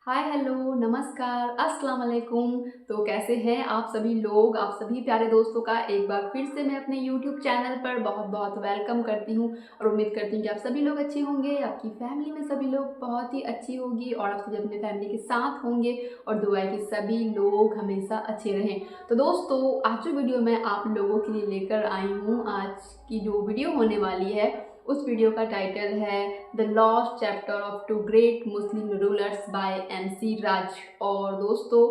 Hi hello नमस्कार अस्सलाम वालेकुम। तो कैसे हैं आप सभी लोग, आप सभी प्यारे दोस्तों का एक बार फिर से मैं अपने यूट्यूब चैनल पर बहुत बहुत वेलकम करती हूं और उम्मीद करती हूं कि आप सभी लोग अच्छे होंगे, आपकी फैमिली में सभी लोग बहुत ही अच्छी होगी और आप सभी अपने फैमिली के साथ होंगे और दुआ है कि सभी लोग हमेशा अच्छे रहें। तो दोस्तों आज जो वीडियो मैं आप लोगों के लिए लेकर आई हूँ, आज की जो वीडियो होने वाली है उस वीडियो का टाइटल है the lost chapter of two great Muslim rulers by MC Raj. और दोस्तों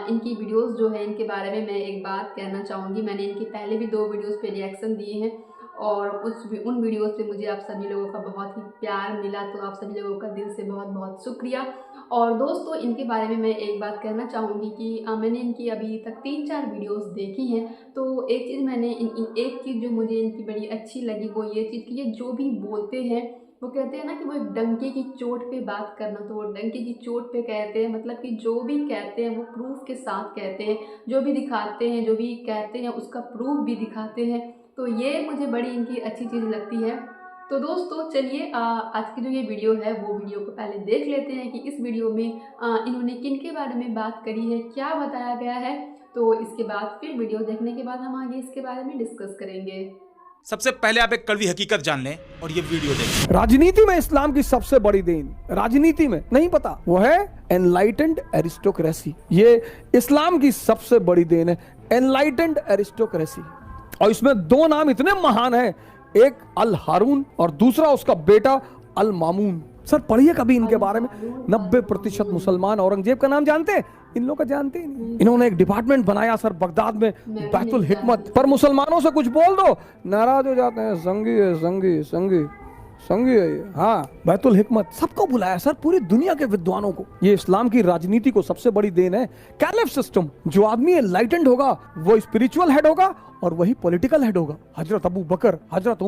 इनकी वीडियोस जो है इनके बारे में मैं एक बात कहना चाहूँगी। मैंने इनके पहले भी 2 वीडियोस पे रिएक्शन दिए हैं और उन वीडियोस पे मुझे आप सभी लोगों का बहुत ही प्यार मिला, तो आप सभी लोगों का दिल से बहुत बहुत शुक्रिया। और दोस्तों इनके बारे में मैं एक बात कहना चाहूँगी कि मैंने इनकी अभी तक 3-4 वीडियोस देखी हैं। तो एक चीज़ मैंने एक चीज़ जो मुझे इनकी बड़ी अच्छी लगी वो ये चीज़ कि ये जो भी बोलते हैं वो कहते हैं ना कि वो एक डंके की चोट पे बात करना, तो वो डंके की चोट पे कहते हैं, मतलब कि जो भी कहते हैं वो प्रूफ के साथ कहते हैं, जो भी दिखाते हैं जो भी कहते हैं उसका प्रूफ भी दिखाते हैं। तो ये मुझे बड़ी इनकी अच्छी चीज़ लगती है। तो दोस्तों चलिए आज की जो ये वीडियो है वो वीडियो को पहले देख लेते हैं कि इस वीडियो में इन्होंने किन के बारे में बात करी है, क्या बताया गया है। तो इसके बाद फिर वीडियो देखने के बाद हम आगे इसके बारे में डिस्कस करेंगे। सबसे पहले आप एक कड़वी हकीकत जान लें और ये वीडियो देखें। राजनीति में इस्लाम की सबसे बड़ी देन, राजनीति में नहीं पता, वो है एनलाइटेंड एरिस्टोक्रेसी। ये इस्लाम की सबसे बड़ी देन है, एनलाइटेंड एरिस्टोक्रेसी। और इसमें 2 नाम इतने महान हैं, एक अल हारून और दूसरा उसका बेटा अल मामून। सर पढ़िए कभी इनके बारे में। 90% मुसलमान औरंगजेब का नाम जानते हैं, इन लोग का जानते ही नहीं। इन्होंने एक डिपार्टमेंट बनाया सर बगदाद में, बैतुल हिकमत, पर मुसलमानों से कुछ बोल दो नाराज हो जाते हैं। संगी है, संगी संगी संगी है ये। हाँ, बैतुल हिकमत सबको बुलाया सर, पूरी दुनिया के विद्वानों को। ये इस्लाम की राजनीति को सबसे बड़ी देन है। कैलिफ सिस्टम, जो आदमी एनलाइटेंड होगा वो स्पिरिचुअल हेड होगा और वही पॉलिटिकल हेड होगा। हजरत अबू बकर, हजरत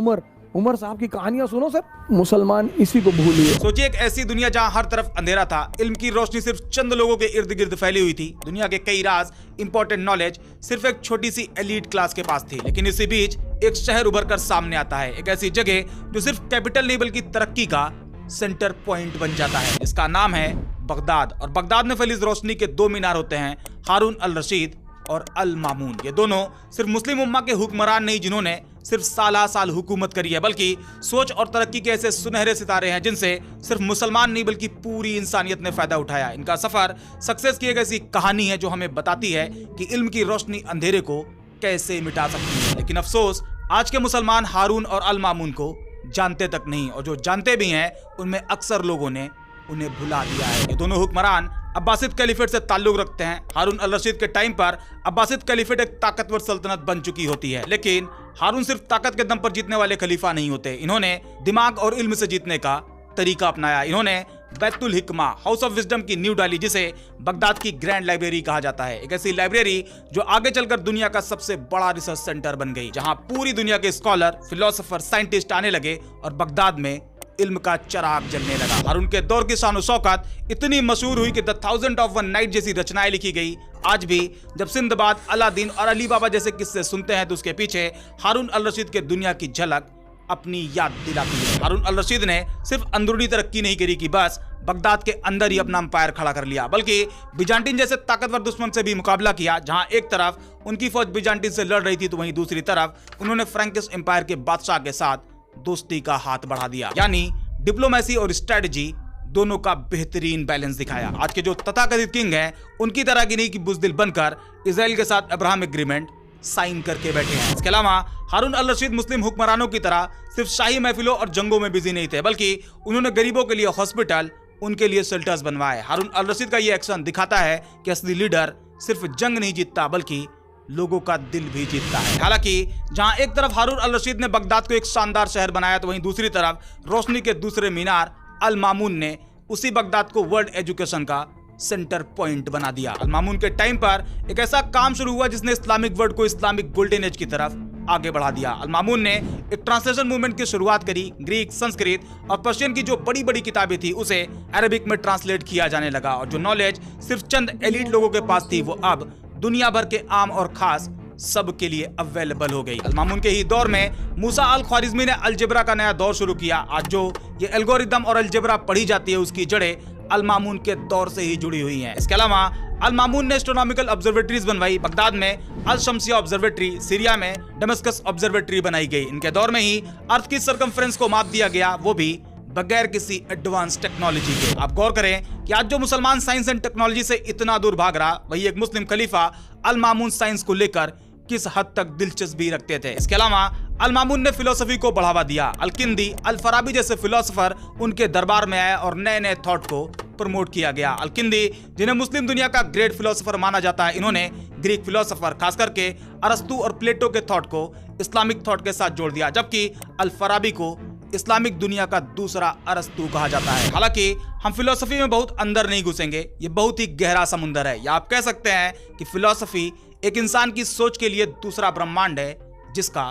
उमर साहब की कहानियां सुनो सर, मुसलमान इसी को भूलिए। सोचिए एक ऐसी दुनिया जहां हर तरफ अंधेरा था, इल्म की रोशनी सिर्फ चंद लोगों के इर्द गिर्द फैली हुई थी, दुनिया के कई राज, इंपॉर्टेंट नॉलेज सिर्फ एक छोटी सी एलीट क्लास के पास थी। लेकिन इसी बीच एक शहर उभर कर सामने आता है, एक ऐसी जगह जो सिर्फ कैपिटल नहीं बल्कि तरक्की का सेंटर पॉइंट बन जाता है। इसका नाम है बगदाद। और बगदाद में फैली इस रोशनी के 2 मीनार होते हैं, हारून अल रशीद और अल मामून। ये दोनों सिर्फ मुस्लिम उम्मा के हुक्मरान नहीं जिन्होंने सिर्फ साल हुकूमत करी है, बल्कि सोच और तरक्की के ऐसे सुनहरे सितारे हैं जिनसे सिर्फ मुसलमान नहीं बल्कि पूरी इंसानियत ने फायदा उठाया। इनका सफर सक्सेस की एक ऐसी कहानी है जो हमें बताती है कि इल्म की रोशनी अंधेरे को कैसे मिटा सकती है। लेकिन अफसोस आज के मुसलमान हारून और अल मामून को जानते तक नहीं, और जो जानते भी हैं उनमें अक्सर लोगों ने उन्हें भुला दिया है। ये दोनों हुक्मरान अब्बासिद कैलिफेट से ताल्लुक रखते हैं। हारून अल रशीद के टाइम पर अब्बासिद कैलिफेट एक ताकतवर सल्तनत बन चुकी होती है, लेकिन हारून सिर्फ ताकत के दम पर जीतने वाले खलीफा नहीं होते। इन्होंने दिमाग और इल्म से जीतने का तरीका अपनाया। इन्होंने बैतुल हिकमा, हाउस ऑफ विजडम की नींव डाली, जिसे बगदाद की ग्रैंड लाइब्रेरी कहा जाता है। एक ऐसी लाइब्रेरी जो आगे चलकर दुनिया का सबसे बड़ा रिसर्च सेंटर बन गई, जहां पूरी दुनिया के स्कॉलर, फिलोसोफर, साइंटिस्ट आने लगे और बगदाद में इल्म का चिराग जलने लगा। हारून के दौर की शान शौकत इतनी मशहूर हुई कि द 1000 ऑफ वन नाइट जैसी रचनाएं लिखी गई। आज भी जब सिंदबाद, अलादीन और अली बाबा जैसे किस्से सुनते हैं तो उसके पीछे हारून अल रशीद के दुनिया की झलक अपनी याद दिलाती है। हारून अल रशीद ने सिर्फ अंदरूनी तरक्की नहीं करी कि बस बगदाद के अंदर ही अपना अंपायर खड़ा कर लिया, बल्कि बिजांटिन जैसे ताकतवर दुश्मन से भी मुकाबला किया। जहां एक तरफ उनकी फौज बिजांटिन से लड़ रही थी तो वहीं दूसरी तरफ उन्होंने फ्रैंकिश एम्पायर के बादशाह के साथ दोस्ती का हाथ बढ़ा दिया, यानी डिप्लोमेसी और स्ट्रेटजी दोनों का बेहतरीन बैलेंस दिखाया। आज के जो तथाकथित किंग हैं उनकी तरह की नहीं कि बुजदिल बनकर इजराइल के साथ अब्राहम एग्रीमेंट साइन करके बैठे हैं। इसके अलावा हारून अल रशीद मुस्लिम हुक्मरानों की तरह सिर्फ शाही महफिलों और जंगों में बिजी नहीं थे, बल्कि उन्होंने गरीबों के लिए हॉस्पिटल, उनके लिए शेल्टर्स बनवाए। हारून अल रशीद का यह एक्शन दिखाता है कि असली लीडर सिर्फ जंग नहीं जीतता बल्कि लोगों का दिल भी जीतता है। हालांकि जहां एक तरफ हारून अल रशीद ने बगदाद को एक शानदार शहर बनाया तो वहीं दूसरी तरफ रोशनी के दूसरे मीनार अल मामून ने उसी बगदाद को वर्ल्ड एजुकेशन का सेंटर पॉइंट बना दिया। अल मामून के टाइम पर एक ऐसा काम शुरू हुआ जिसने इस्लामिक वर्ल्ड को इस्लामिक गोल्डन एज की तरफ आगे बढ़ा दिया। अल मामून ने एक ट्रांसलेशन मूवमेंट की शुरुआत करी। ग्रीक, संस्कृत और पर्शियन की जो बड़ी बड़ी किताबें थी उसे अरबिक में ट्रांसलेट किया जाने लगा, और जो नॉलेज सिर्फ चंद एलीट लोगों के पास थी वो अब दुनिया भर के आम और खास सबके लिए अवेलेबल हो गई। अल मामून के ही दौर में मूसा अल ख्वारिज़मी ने अलजेब्रा का नया दौर शुरू किया। आज जो ये एल्गोरिदम और अलजेब्रा पढ़ी जाती है उसकी जड़ें अल मामून के दौर से ही जुड़ी हुई हैं। इसके अलावा अल मामून ने एस्ट्रोनॉमिकल ऑब्जर्वेटरीज बनवाई। बगदाद में अल शम्सिया ऑब्जर्वेटरी, सीरिया में डमस्कस ऑब्जर्वेटरी बनाई गई। इनके दौर में ही अर्थ की सरकमफ्रेंस को माप दिया गया, वो भी बगैर किसी एडवांस टेक्नोलॉजी के। आप गौर करें कि आज जो मुसलमान साइंस एंड टेक्नोलॉजी से इतना दूर भाग रहा, वही एक मुस्लिम खलीफा अल मामून साइंस को लेकर किस हद तक दिलचस्पी रखते थे। इसके अलावा अल मामून ने फिलोसफी को बढ़ावा दिया। अल किंदी, अल फराबी जैसे फिलोसोफर उनके दरबार में आए और नए नए थॉट को प्रमोट किया गया। अल किंदी, जिन्हें मुस्लिम दुनिया का ग्रेट फिलोसोफर माना जाता है, इन्होंने ग्रीक फिलोसोफर खास करके अरस्तु और प्लेटो के थॉट को इस्लामिक थॉट के साथ जोड़ दिया, जबकि अल फराबी को इस्लामिक दुनिया का दूसरा अरस्तु कहा जाता है। हालांकि हम फिलोसफी में बहुत अंदर नहीं घुसेंगे, ये बहुत ही गहरा समुंदर है, या आप कह सकते हैं कि फिलोसफी एक इंसान की सोच के लिए दूसरा ब्रह्मांड है जिसका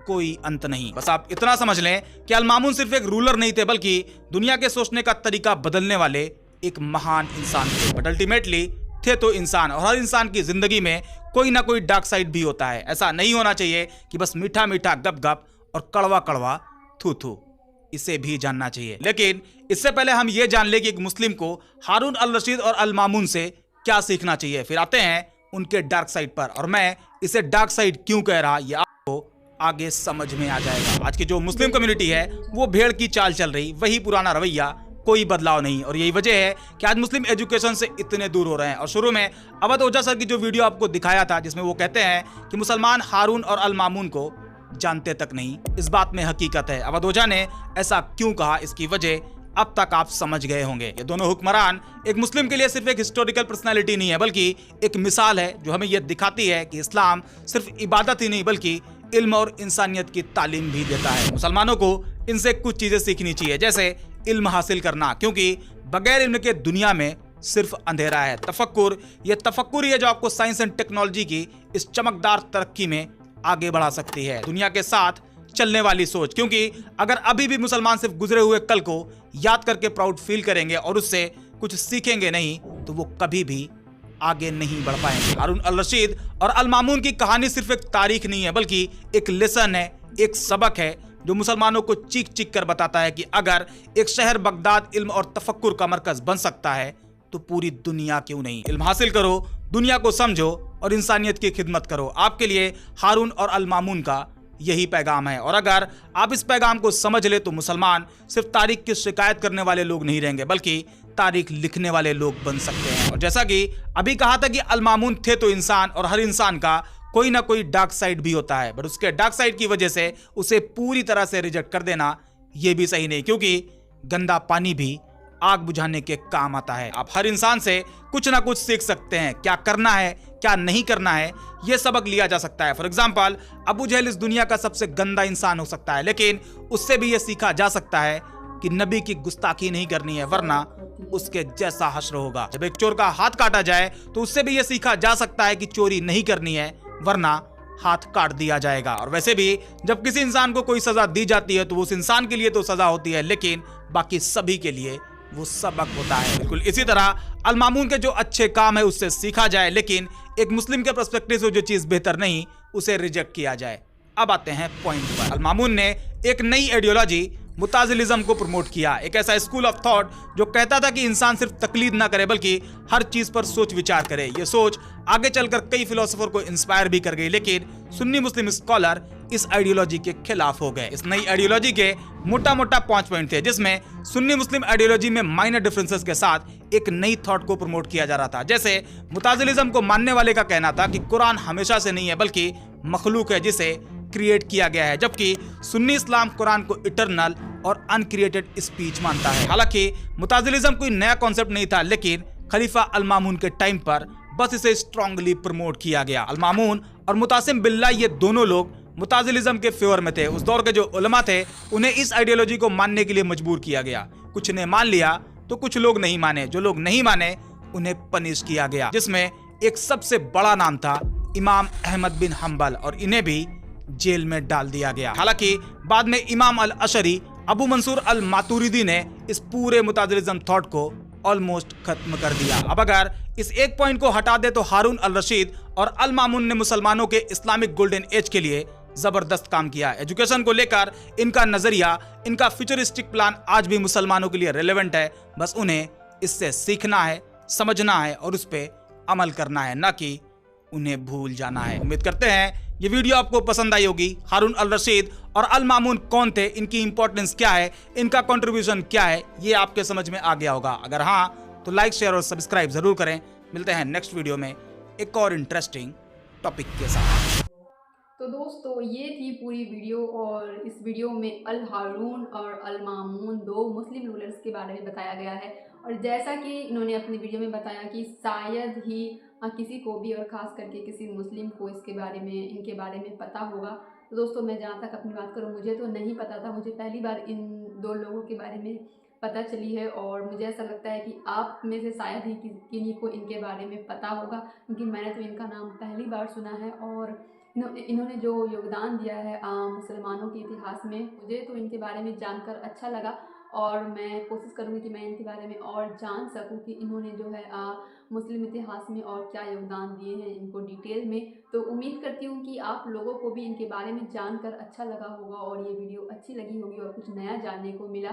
कोई अंत नहीं। बस आप इतना समझ लें कि अल मामून सिर्फ एक रूलर नहीं थे, बल्कि दुनिया के सोचने का तरीका बदलने वाले एक महान इंसान थे। बट अल्टीमेटली थे तो इंसान, और हर इंसान की जिंदगी में कोई ना कोई डार्क साइड भी होता है। ऐसा नहीं होना चाहिए कि बस मीठा मीठा गप गप और कड़वा कड़वा थू थू, इसे भी जानना चाहिए। लेकिन इससे पहले हम ये जान ले कि एक मुस्लिम को हारून अल रशीद और अल मामून से क्या सीखना चाहिए, फिर आते हैं उनके डार्क साइड पर। और मैं इसे डार्क साइड क्यों कह रहा, ये आपको आगे समझ में आ जाएगा। आज की जो मुस्लिम कम्युनिटी है वो भेड़ की चाल चल रही, वही पुराना रवैया, कोई बदलाव नहीं। और यही वजह है कि आज मुस्लिम एजुकेशन से इतने दूर हो रहे हैं। और शुरू में अवध ओझा सर की जो वीडियो आपको दिखाया था, जिसमें वो कहते हैं कि मुसलमान हारून और अल मामून को जानते तक नहीं, इस बात में हकीकत है। अवध ओझा ने ऐसा क्यों कहा, इसकी वजह अब तक आप समझ गए होंगे। ये दोनों हुक्मरान एक मुस्लिम के लिए सिर्फ एक हिस्टोरिकल पर्सनालिटी नहीं है, बल्कि एक मिसाल है जो हमें यह दिखाती है कि इस्लाम सिर्फ इबादत ही नहीं बल्कि इल्म और इंसानियत की तालीम भी देता है। मुसलमानों को इनसे कुछ चीजें सीखनी चाहिए, जैसे इल्म हासिल करना, क्योंकि बगैर इल्म के दुनिया में सिर्फ अंधेरा है। तफक्कुर, ये तफक्कुर ही है जो आपको साइंस एंड टेक्नोलॉजी की इस चमकदार तरक्की में आगे बढ़ा सकती है। दुनिया के साथ चलने वाली सोच, क्योंकि अगर अभी भी मुसलमान सिर्फ गुजरे हुए कल को याद करके प्राउड फील करेंगे और उससे कुछ सीखेंगे नहीं, तो वो कभी भी आगे नहीं बढ़ पाएंगे। हारून अल रशीद और अल मामून की कहानी सिर्फ एक तारीख नहीं है, बल्कि एक लेसन है, एक सबक है जो मुसलमानों को चीख चीख कर बताता है कि अगर एक शहर बगदाद इल्म और तफक्कुर का मरकज बन सकता है तो पूरी दुनिया क्यों नहीं। इल्म हासिल करो, दुनिया को समझो और इंसानियत की खिदमत करो। आपके लिए हारून और अल मामून का यही पैगाम है। और अगर आप इस पैगाम को समझ ले तो मुसलमान सिर्फ तारीख की शिकायत करने वाले लोग नहीं रहेंगे, बल्कि तारीख लिखने वाले लोग बन सकते हैं। और जैसा कि अभी कहा था कि अल मामून थे तो इंसान, और हर इंसान का कोई ना कोई डार्क साइड भी होता है, बट उसके डार्क साइड की वजह से उसे पूरी तरह से रिजेक्ट कर देना यह भी सही नहीं, क्योंकि गंदा पानी भी आग बुझाने के काम आता है। आप हर इंसान से कुछ ना कुछ सीख सकते हैं, क्या करना है क्या नहीं करना है यह सबक लिया जा सकता है। फॉर एग्जाम्पल, अबू जहल इस दुनिया का सबसे गंदा इंसान हो सकता है, लेकिन उससे भी यह सीखा जा सकता है कि नबी की गुस्ताखी नहीं करनी है, वरना उसके जैसा हश्र होगा। जब एक चोर का हाथ काटा जाए तो उससे भी यह सीखा जा सकता है कि चोरी नहीं करनी है, वरना हाथ काट दिया जाएगा। और वैसे भी जब किसी इंसान को कोई सजा दी जाती है तो उस इंसान के लिए तो सजा होती है, लेकिन बाकी सभी के लिए वो सबक होता है। बिल्कुल इसी तरह अल मामून के जो अच्छे काम है उससे सीखा जाए, लेकिन एक मुस्लिम के पर्सपेक्टिव से जो चीज बेहतर नहीं उसे रिजेक्ट किया जाए। अब आते हैं पॉइंट पर। अल मामून ने एक नई आइडियोलॉजी मुताजिलिज्म को प्रमोट किया, एक ऐसा स्कूल ऑफ थॉट जो कहता था कि इंसान सिर्फ तकलीद ना करे बल्कि हर चीज पर सोच विचार करे। यह सोच आगे चलकर कई फिलोसोफर को इंस्पायर भी कर गई, लेकिन सुन्नी मुस्लिम स्कॉलर इस आइडियोलॉजी के खिलाफ हो गए। इस नई आइडियोलॉजी के मोटा मोटा 5 पॉइंट थे, जिसमें सुन्नी मुस्लिम आइडियोलॉजी में माइनर डिफरेंसेस के साथ एक नई थॉट को प्रमोट किया जा रहा था। जैसे मुताजिलिज्म को मानने वाले का कहना था कि कुरान हमेशा से नहीं है बल्कि मखलूक है जिसे क्रिएट किया गया है, जबकि सुन्नी इस्लाम कुरान को इटरनल और अनक्रिएटेड स्पीच मानता है। हालांकि मुताजिलिज्म कोई नया कॉन्सेप्ट नहीं था, लेकिन खलीफा अल मामून के टाइम पर बस इसे स्ट्रांगली प्रमोट किया गया। अल मामून और मुतासिम बिल्ला ये दोनों लोग मुताजिलिज्म के फेवर में थे। उस दौर के जो उलमा थे उन्हें इस आइडियोलॉजी को मानने के लिए मजबूर किया गया। कुछ ने मान लिया तो कुछ लोग नहीं माने, जो लोग नहीं माने उन्हें पनिश किया गया, जिसमें एक सबसे बड़ा नाम था इमाम अहमद बिन हम्बल, और इन्हें भी जेल में डाल दिया गया। हालांकि बाद में इमाम अल अशरी, अबू मंसूर अल मातुरिदी ने इस पूरे मुताजिलिज्म थॉट को ऑलमोस्ट खत्म कर दिया। अब अगर इस एक पॉइंट को हटा दे तो हारून अल रशीद और अल मामून ने मुसलमानों के इस्लामिक गोल्डन एज के लिए जबरदस्त काम किया। एजुकेशन को लेकर इनका नजरिया, इनका फ्यूचरिस्टिक प्लान आज भी मुसलमानों के लिए रेलेवेंट है, बस उन्हें इससे सीखना है, समझना है और उस पर अमल करना है, ना कि उन्हें भूल जाना है। उम्मीद करते हैं ये वीडियो आपको पसंद आई होगी। हारून अल रशीद और अल मामून कौन थे, इनकी इंपॉर्टेंस क्या है, इनका कंट्रीब्यूशन क्या है, ये आपके समझ में आ गया होगा। अगर हाँ तो लाइक, शेयर और सब्सक्राइब जरूर करें। मिलते हैं नेक्स्ट वीडियो में एक और इंटरेस्टिंग टॉपिक के साथ। तो दोस्तों ये थी पूरी वीडियो, और इस वीडियो में अल हारून और अल मामून दो मुस्लिम रूलर्स के बारे में बताया गया है। और जैसा कि इन्होंने अपनी वीडियो में बताया कि शायद ही किसी को भी, और ख़ास करके किसी मुस्लिम को इसके बारे में, इनके बारे में पता होगा। तो दोस्तों मैं जहाँ तक अपनी बात करूँ, मुझे तो नहीं पता था। मुझे पहली बार इन दो लोगों के बारे में पता चली है, और मुझे ऐसा लगता है कि आप में से शायद ही किन्हीं को इनके बारे में पता होगा, क्योंकि मैंने तो इनका नाम पहली बार सुना है। और इन्होंने जो योगदान दिया है मुसलमानों के इतिहास में, मुझे तो इनके बारे में जानकर अच्छा लगा। और मैं कोशिश करूँगी कि मैं इनके बारे में और जान सकूँ कि इन्होंने जो है मुस्लिम इतिहास में और क्या योगदान दिए हैं इनको डिटेल में। तो उम्मीद करती हूँ कि आप लोगों को भी इनके बारे में जानकर अच्छा लगा होगा, और ये वीडियो अच्छी लगी होगी और कुछ नया जानने को मिला।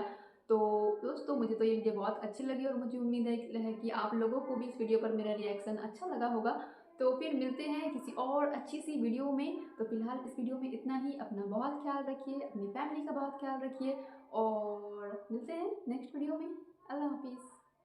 तो दोस्तों मुझे तो ये वीडियो बहुत अच्छी लगी, और मुझे उम्मीद है कि आप लोगों को भी इस वीडियो पर मेरा रिएक्शन अच्छा लगा होगा। तो फिर मिलते हैं किसी और अच्छी सी वीडियो में। तो फिलहाल इस वीडियो में इतना ही। अपना बहुत ख्याल रखिए, अपनी फैमिली का बहुत ख्याल रखिए, और मिलते हैं नेक्स्ट वीडियो में। अल्लाह हाफिज़।